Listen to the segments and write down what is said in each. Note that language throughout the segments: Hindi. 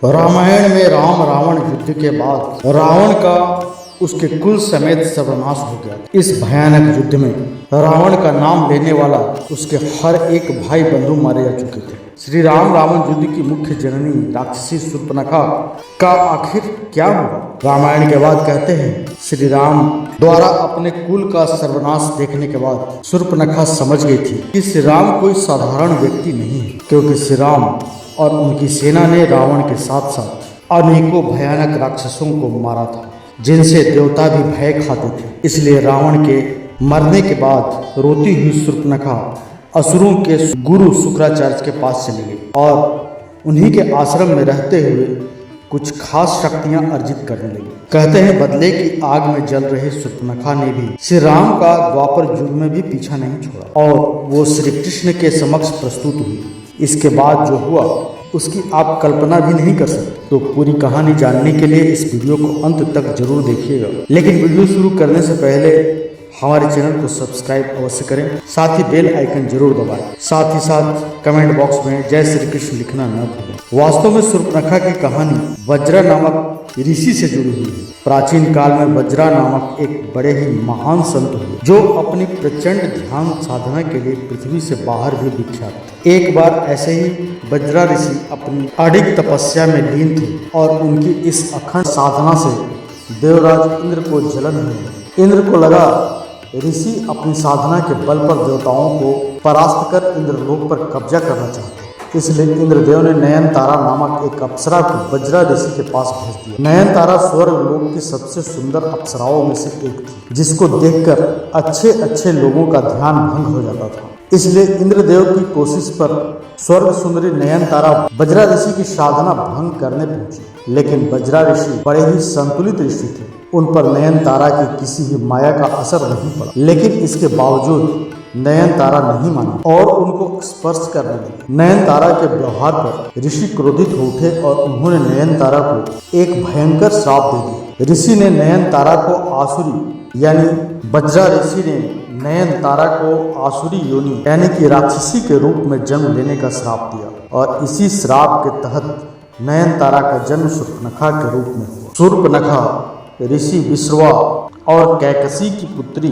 रामायण में राम रावण युद्ध के बाद रावण का उसके कुल समेत सर्वनाश हो गया। इस भयानक युद्ध में रावण का नाम लेने वाला उसके हर एक भाई बंधु मारे जा चुके थे। श्री राम रावण युद्ध की मुख्य जननी राक्षसी शूर्पणखा का आखिर क्या हुआ? रामायण के बाद कहते हैं श्री राम द्वारा अपने कुल का सर्वनाश देखने के बाद शूर्पणखा समझ गई थी कि श्री राम कोई साधारण व्यक्ति नहीं है, क्योंकि श्री राम और उनकी सेना ने रावण के साथ साथ अनेकों भयानक राक्षसों को मारा था, जिनसे देवता भी भय खाते थे। इसलिए रावण के मरने के बाद रोती हुई शूर्पणखा असुरों के गुरु शुक्राचार्य के पास चली गई और उन्हीं के आश्रम में रहते हुए कुछ खास शक्तियां अर्जित करने लगी। कहते हैं बदले की आग में जल रहे शूर्पणखा ने भी श्री राम का द्वापर युग में भी पीछा नहीं छोड़ा और वो श्री कृष्ण के समक्ष प्रस्तुत हुई। इसके बाद जो हुआ उसकी आप कल्पना भी नहीं कर सकते। तो पूरी कहानी जानने के लिए इस वीडियो को अंत तक जरूर देखिएगा। लेकिन वीडियो शुरू करने से पहले हमारे चैनल को सब्सक्राइब अवश्य करें, साथ ही बेल आइकन जरूर दबाएं। साथ ही साथ कमेंट बॉक्स में जय श्री कृष्ण लिखना न भूलें। वास्तव में शूर्पणखा की कहानी वज्रा नामक ऋषि से जुड़ी हुई है। प्राचीन काल में वज्रा नामक एक बड़े ही महान संत हुए, जो अपनी प्रचंड ध्यान साधना के लिए पृथ्वी से बाहर भी विख्यात थे। एक बार ऐसे ही वज्रा ऋषि अपनी अडिग तपस्या में लीन थे और उनकी इस अखंड साधना से देवराज इंद्र को जलन हुई। इंद्र को लगा ऋषि अपनी साधना के बल पर देवताओं को परास्त कर इंद्रलोक पर कब्जा करना चाहते, इसलिए इंद्रदेव ने नयनतारा नामक एक अप्सरा को वज्रा ऋषि के पास भेज दिया। नयनतारा स्वर्ग लोक की सबसे सुंदर अप्सराओं में से एक थी, जिसको देखकर अच्छे अच्छे लोगों का ध्यान भंग हो जाता था। इसलिए इंद्रदेव की कोशिश पर स्वर्ग सुंदरी नयनतारा वज्रा ऋषि की साधना भंग करने पहुंची। लेकिन वज्रा ऋषि बड़े ही संतुलित ऋषि थे, उन पर नयनतारा की किसी ही माया का असर नहीं पड़ा। लेकिन इसके बावजूद नयनतारा नहीं माना और उनको स्पर्श करने लगी। नयनतारा के व्यवहार पर ऋषि क्रोधित हो उठे और उन्होंने नयनतारा को एक भयंकर श्राप दे दिया। ऋषि ने नयनतारा को आसुरी यानी वज्रा ऋषि ने नयनतारा को आसुरी योनि यानी कि राक्षसी के रूप में जन्म लेने का श्राप दिया और इसी श्राप के तहत नयनतारा का जन्म शूर्पणखा के रूप में हुआ। शूर्पणखा ऋषि विश्रवा और कैकसी की पुत्री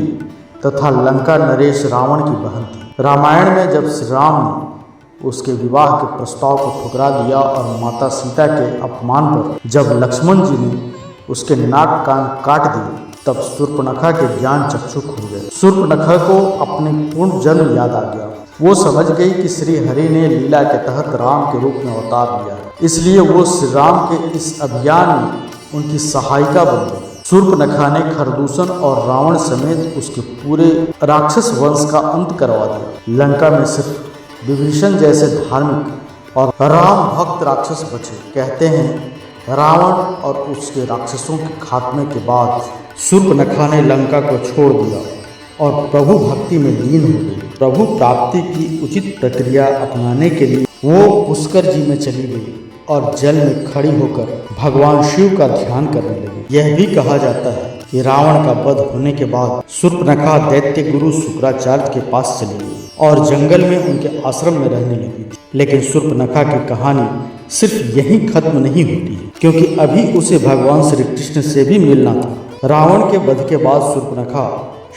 तथा लंका नरेश रावण की बहन थी। रामायण में जब श्री राम ने उसके विवाह के प्रस्ताव को ठुकरा दिया और माता सीता के अपमान पर जब लक्ष्मण जी ने उसके नाक कान काट दिए, तब शूर्पणखा के ज्ञान चक्षु खुल गए। शूर्पणखा को अपने पूर्ण जन्म याद आ गया। वो समझ गई कि श्री हरि ने लीला के तहत राम के रूप में अवतार लिया, इसलिए वो श्री राम के इस अभियान में उनकी सहायिका बन गई। शूर्पणखा ने खरदूषण और रावण समेत उसके पूरे राक्षस वंश का अंत करवा दिया। लंका में सिर्फ विभीषण जैसे धार्मिक और राम भक्त राक्षस बचे। कहते हैं रावण और उसके राक्षसों के खात्मे के बाद शूर्पणखा ने लंका को छोड़ दिया और प्रभु भक्ति में लीन हो गई। प्रभु प्राप्ति की उचित प्रक्रिया अपनाने के लिए वो पुष्कर जी में चली गई और जल में खड़ी होकर भगवान शिव का ध्यान करने लगी। यह भी कहा जाता है कि रावण का वध होने के बाद शूर्पणखा दैत्य गुरु शुक्राचार्य के पास चली गई और जंगल में उनके आश्रम में रहने लगी थी। लेकिन शूर्पणखा की कहानी सिर्फ यहीं खत्म नहीं होती है, क्योंकि अभी उसे भगवान श्री कृष्ण से भी मिलना था। रावण के वध के बाद शूर्पणखा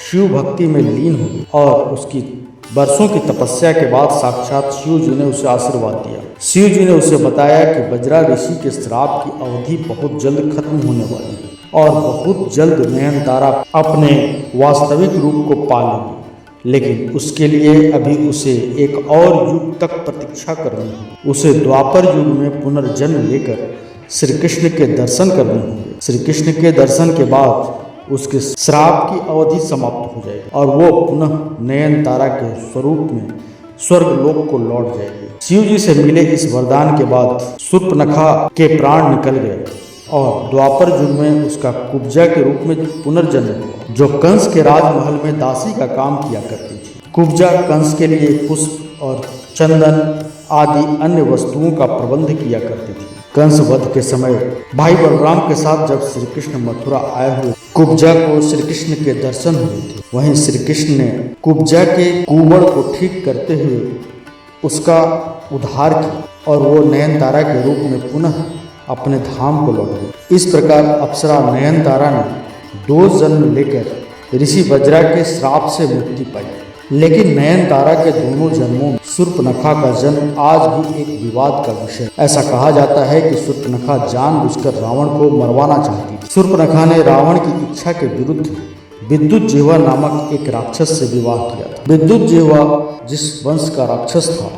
शिव भक्ति में लीन हो गई और उसकी वर्षों की तपस्या के बाद साक्षात शिव जी ने उसे आशीर्वाद दिया। शिव जी ने उसे बताया कि वज्रा ऋषि के श्राप की अवधि बहुत जल्द खत्म होने वाली है और बहुत जल्द नयनतारा अपने वास्तविक रूप को पा लेगी। लेकिन उसके लिए अभी उसे एक और युग तक प्रतीक्षा करनी है। उसे द्वापर युग में पुनर्जन्म लेकर श्री कृष्ण के दर्शन करने होंगे। श्री कृष्ण के दर्शन के बाद उसके श्राप की अवधि समाप्त हो जाएगी और वो पुनः नयनतारा के स्वरूप में स्वर्ग लोक को लौट जाएगी। शिव जी से मिले इस वरदान के बाद शूर्पणखा के प्राण निकल गए और द्वापर युग में उसका कुब्जा के रूप में पुनर्जन्म हुआ, जो कंस के राजमहल में दासी का काम किया करती थी। कुब्जा कंस के लिए पुष्प और चंदन आदि अन्य वस्तुओं का प्रबंध किया करती थी। कंस वध के समय भाई बलराम के साथ जब श्री कृष्ण मथुरा आए हुए कुब्जा को श्री कृष्ण के दर्शन हुए थे, वहीं श्री कृष्ण ने कुब्जा के कुबड़ को ठीक करते हुए उसका उद्धार किया और वो नयनतारा के रूप में पुनः अपने धाम को लौट गई। इस प्रकार अप्सरा नयनतारा ने 2 जन्म लेकर ऋषि वज्रा के श्राप से मुक्ति पाई। लेकिन नयनतारा के दोनों जन्मों में शूर्पणखा का जन्म आज भी एक विवाद का विषय। ऐसा कहा जाता है कि शूर्पणखा जानबूझकर रावण को मरवाना चाहती थी। शूर्पणखा ने रावण की इच्छा के विरुद्ध विद्युतजिह्वा नामक एक राक्षस से विवाह किया था। विद्युतजिह्वा जिस वंश का राक्षस था,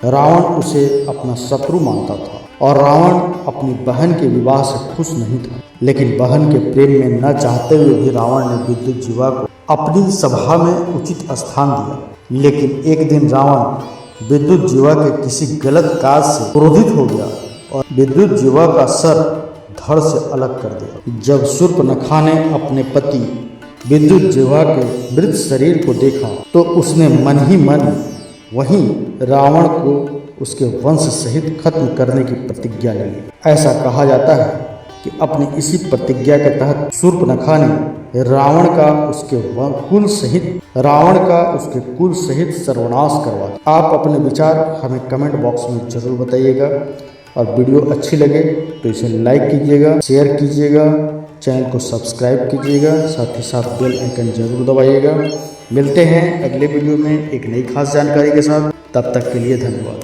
रावण उसे अपना शत्रु मानता था और रावण अपनी बहन के विवाह से खुश नहीं था। लेकिन बहन के प्रेम में न चाहते हुए भी रावण ने विद्युतजिह्वा को अपनी सभा में उचित स्थान दिया। लेकिन एक दिन रावण विद्युतजिह्वा के किसी गलत कार्य से क्रोधित हो गया और विद्युतजिह्वा का सर धड़ से अलग कर दिया। जब शूर्पणखा ने अपने पति विद्युतजिह्वा के मृत शरीर को देखा तो उसने मन ही मन वहीं रावण को उसके वंश सहित खत्म करने की प्रतिज्ञा ले ली। ऐसा कहा जाता है कि अपनी इसी प्रतिज्ञा के तहत शूर्पणखा ने रावण का उसके कुल सहित सर्वनाश करवा दिया। आप अपने विचार हमें कमेंट बॉक्स में जरूर बताइएगा और वीडियो अच्छी लगे तो इसे लाइक कीजिएगा, शेयर कीजिएगा, चैनल को सब्सक्राइब कीजिएगा, साथ ही साथ बेल आइकन जरूर दबाइएगा। मिलते हैं अगले वीडियो में एक नई खास जानकारी के साथ। तब तक के लिए धन्यवाद।